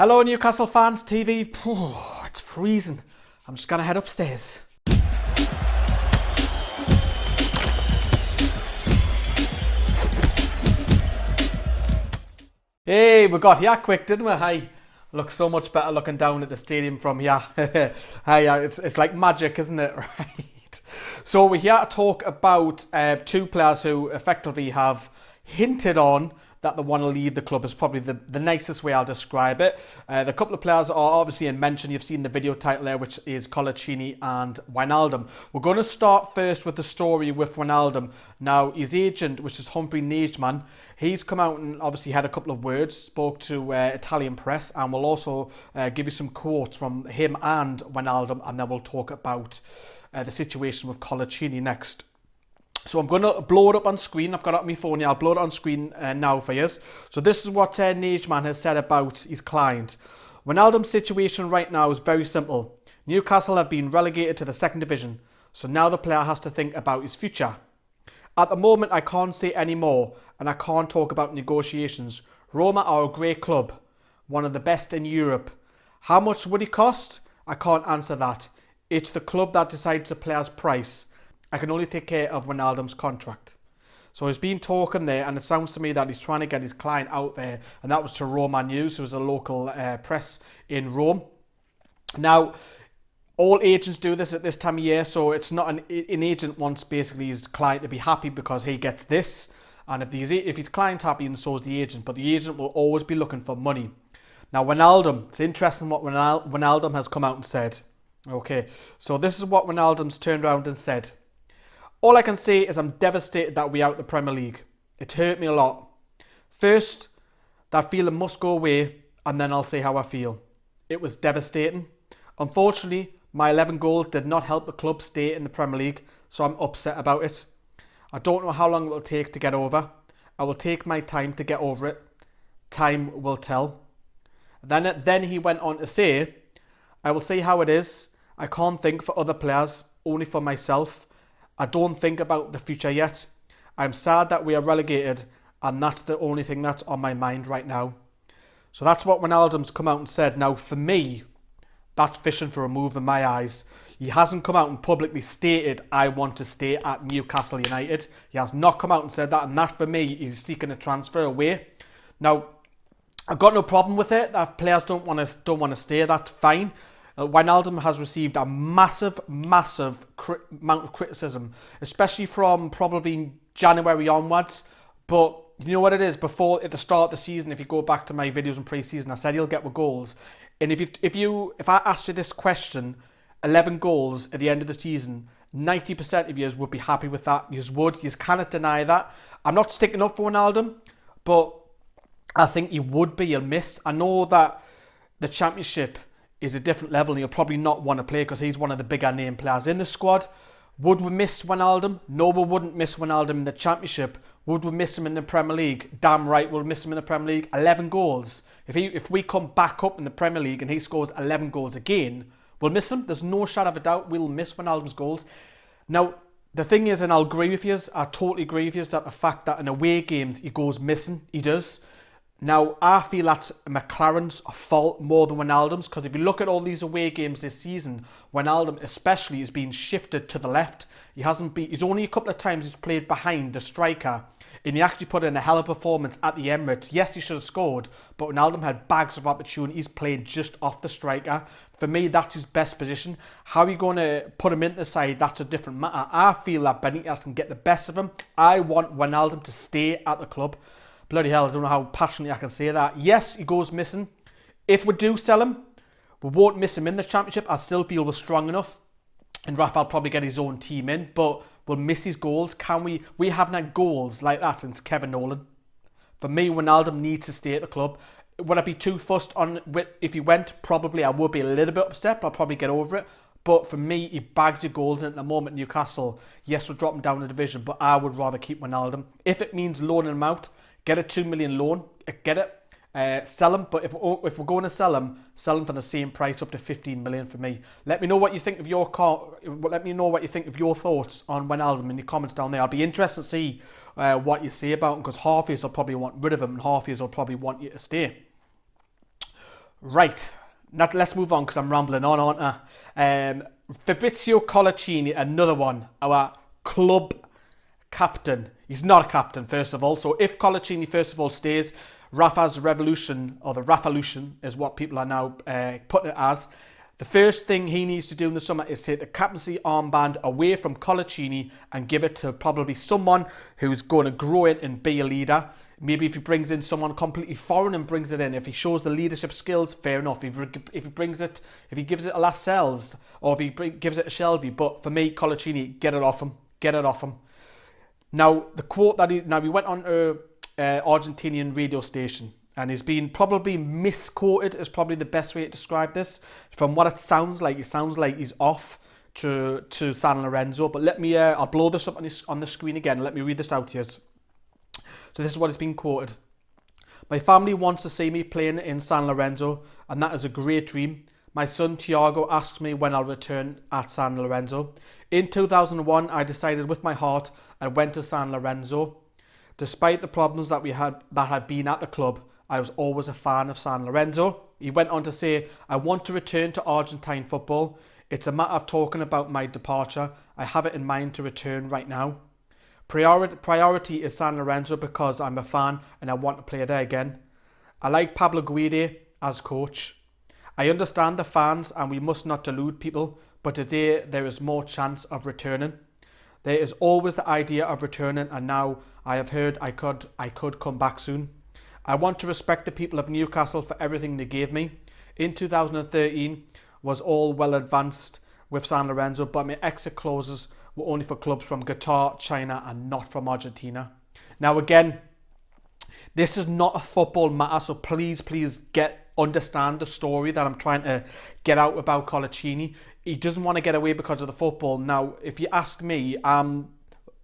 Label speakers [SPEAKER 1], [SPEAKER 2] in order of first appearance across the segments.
[SPEAKER 1] Hello Newcastle fans, TV. It's freezing. I'm just gonna head upstairs. Hey, we got here quick, didn't we? Hey, looks so much better looking down at the stadium from here. Hey, it's like magic, isn't it? Right. So we're here to talk about two players who effectively have hinted on that they want to leave the club is probably the nicest way I'll describe it. The couple of players are obviously in mention. You've seen the video title there, which is Coloccini and Wijnaldum. We're going to start first with the story with Wijnaldum. Now, his agent, which is Newcastle, he's come out and obviously had a couple of words, spoke to Italian press, and we'll also give you some quotes from him and Wijnaldum, and then we'll talk about the situation with Coloccini next. So I'm going to blow it up on screen. I've got it on my phone here. I'll blow it on screen now for you. So this is what Newcastle has said about his client. Wijnaldum's situation right now is very simple. Newcastle have been relegated to the second division, so now the player has to think about his future. At the moment, I can't say any more, and I can't talk about negotiations. Roma are a great club, one of the best in Europe. How much would it cost? I can't answer that. It's the club that decides the player's price. I can only take care of Wijnaldum's contract. So he's been talking there, and it sounds to me that he's trying to get his client out there, and that was to Roma News, who's a local press in Rome. Now, all agents do this at this time of year, so it's not an agent wants basically his client to be happy because he gets this, and if his client's happy, and so is the agent, but the agent will always be looking for money. Now, Wijnaldum, it's interesting what Wijnaldum has come out and said. Okay, so this is what Wijnaldum's turned around and said. All I can say is I'm devastated that we're out the Premier League. It hurt me a lot. First, that feeling must go away, and then I'll say how I feel. It was devastating. Unfortunately, my 11 goals did not help the club stay in the Premier League, so I'm upset about it. I don't know how long it will take to get over. I will take my time to get over it. Time will tell. Then he went on to say, I will see how it is. I can't think for other players, only for myself. I don't think about the future yet. I'm sad that we are relegated, and that's the only thing that's on my mind right now. So that's what Wijnaldum's come out and said. Now, for me, that's fishing for a move in my eyes. He hasn't come out and publicly stated, I want to stay at Newcastle United. He has not come out and said that, and that for me is seeking a transfer away. Now, I've got no problem with it. That players don't want to stay. That's fine. Wijnaldum has received a massive amount of criticism, especially from probably January onwards. But you know what it is? Before at the start of the season, if you go back to my videos in pre-season, I said he'll get with goals. And if I asked you this question, 11 goals at the end of the season, 90% of you would be happy with that. You would. You cannot deny that. I'm not sticking up for Wijnaldum, but I think he would be. He'll miss. I know that the Championship is a different level, and he'll probably not want to play because he's one of the bigger name players in the squad. Would we miss Wijnaldum? No, we wouldn't miss Wijnaldum in the Championship. Would we miss him in the Premier League? Damn right we'll miss him in the Premier League. 11 goals. If we come back up in the Premier League and he scores 11 goals again, we'll miss him. There's no shadow of a doubt we'll miss Wijnaldum's goals. Now, the thing is, and I'll agree with you, I totally agree with you, that the fact that in away games he goes missing, he does. Now, I feel that's McLaren's fault more than Wijnaldum's, because if you look at all these away games this season, Wijnaldum especially has been shifted to the left. He's only a couple of times he's played behind the striker, and he actually put in a hell of a performance at the Emirates. Yes, he should have scored, but Wijnaldum had bags of opportunities playing just off the striker. For me, that's his best position. How are you going to put him in the side? That's a different matter. I feel that Benitez can get the best of him. I want Wijnaldum to stay at the club. Bloody hell, I don't know how passionately I can say that. Yes, he goes missing. If we do sell him, we won't miss him in the Championship. I still feel we're strong enough. And Rafael probably get his own team in, but we'll miss his goals. We haven't had goals like that since Kevin Nolan. For me, Wijnaldum needs to stay at the club. Would I be too fussed on if he went? Probably. I would be a little bit upset, but I'll probably get over it. But for me, he bags your goals, and at the moment, Newcastle, yes, we're dropping down the division, but I would rather keep Wijnaldum. If it means loaning him out, get a 2 million loan, get it, sell him. But if we're going to sell him for the same price, up to 15 million for me. Let me know what you think of your thoughts on Wijnaldum in the comments down there. I'll be interested to see what you say about him, because half of you will probably want rid of him, and half of you will probably want you to stay. Right, now let's move on because I'm rambling on, aren't I? Fabrizio Coloccini, another one, our club captain. He's not a captain, first of all. So if Coloccini, first of all, stays, Rafa's revolution, or the Rafalution, is what people are now putting it as. The first thing he needs to do in the summer is take the captaincy armband away from Coloccini and give it to probably someone who's going to grow it and be a leader. Maybe if he brings in someone completely foreign and brings it in, if he shows the leadership skills, fair enough. If he gives it a Lascelles, or if he gives it a Shelby. But for me, Coloccini, get it off him. Now, the quote that he went on a Argentinian radio station, and he's been probably misquoted is probably the best way to describe this. From what it sounds like he's off to San Lorenzo. But let me, I'll blow this up on the screen again. Let me read this out to you. So this is what has been quoted. My family wants to see me playing in San Lorenzo, and that is a great dream. My son Thiago asks me when I'll return at San Lorenzo. In 2001, I decided with my heart and went to San Lorenzo. Despite the problems that had been at the club, I was always a fan of San Lorenzo. He went on to say, I want to return to Argentine football. It's a matter of talking about my departure. I have it in mind to return right now. Priority is San Lorenzo because I'm a fan and I want to play there again. I like Pablo Guede as coach. I understand the fans and we must not delude people, but today there is more chance of returning. There is always the idea of returning, and now I have heard I could come back soon. I want to respect the people of Newcastle for everything they gave me. In 2013 was all well advanced with San Lorenzo, but my exit clauses were only for clubs from Qatar, China, and not from Argentina. Now again, this is not a football matter, so please understand the story that I'm trying to get out about Coloccini. He doesn't want to get away because of the football. Now, if you ask me, I'm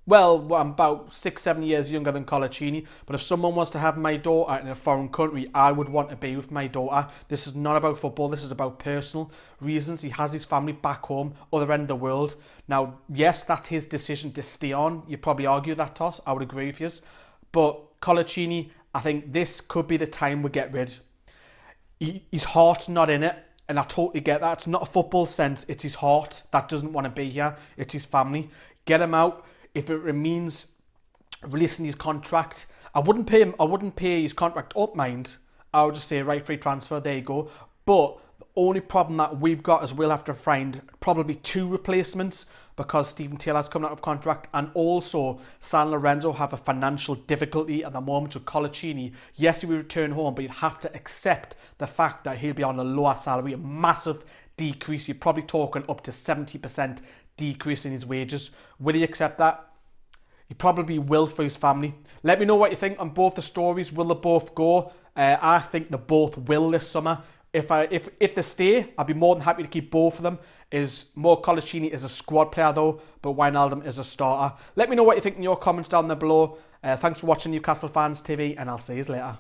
[SPEAKER 1] about 6-7 years younger than Coloccini, but if someone wants to have my daughter in a foreign country, I would want to be with my daughter. This is not about football, this is about personal reasons. He has his family back home, other end of the world. Now, yes, that's his decision to stay on. You'd probably argue that, Toss. I would agree with you. But Coloccini, I think this could be the time we get rid. His heart's not in it, and I totally get that. It's not a football sense, it's his heart that doesn't want to be here. It's his family. Get him out. If it means releasing his contract, I wouldn't pay his contract up, mind. I would just say, right, free transfer, there you go. But the only problem that we've got is we'll have to find probably 2 replacements because Stephen Taylor's coming out of contract, and also San Lorenzo have a financial difficulty at the moment with Coloccini. Yes, he will return home, but you'd have to accept the fact that he'll be on a lower salary, a massive decrease. You're probably talking up to 70% decrease in his wages. Will he accept that? He probably will for his family. Let me know what you think on both the stories. Will they both go? I think they both will this summer. If they stay, I'd be more than happy to keep both of them. More Coloccini is a squad player though, but Wijnaldum is a starter. Let me know what you think in your comments down there below. Thanks for watching Newcastle Fans TV, and I'll see you later.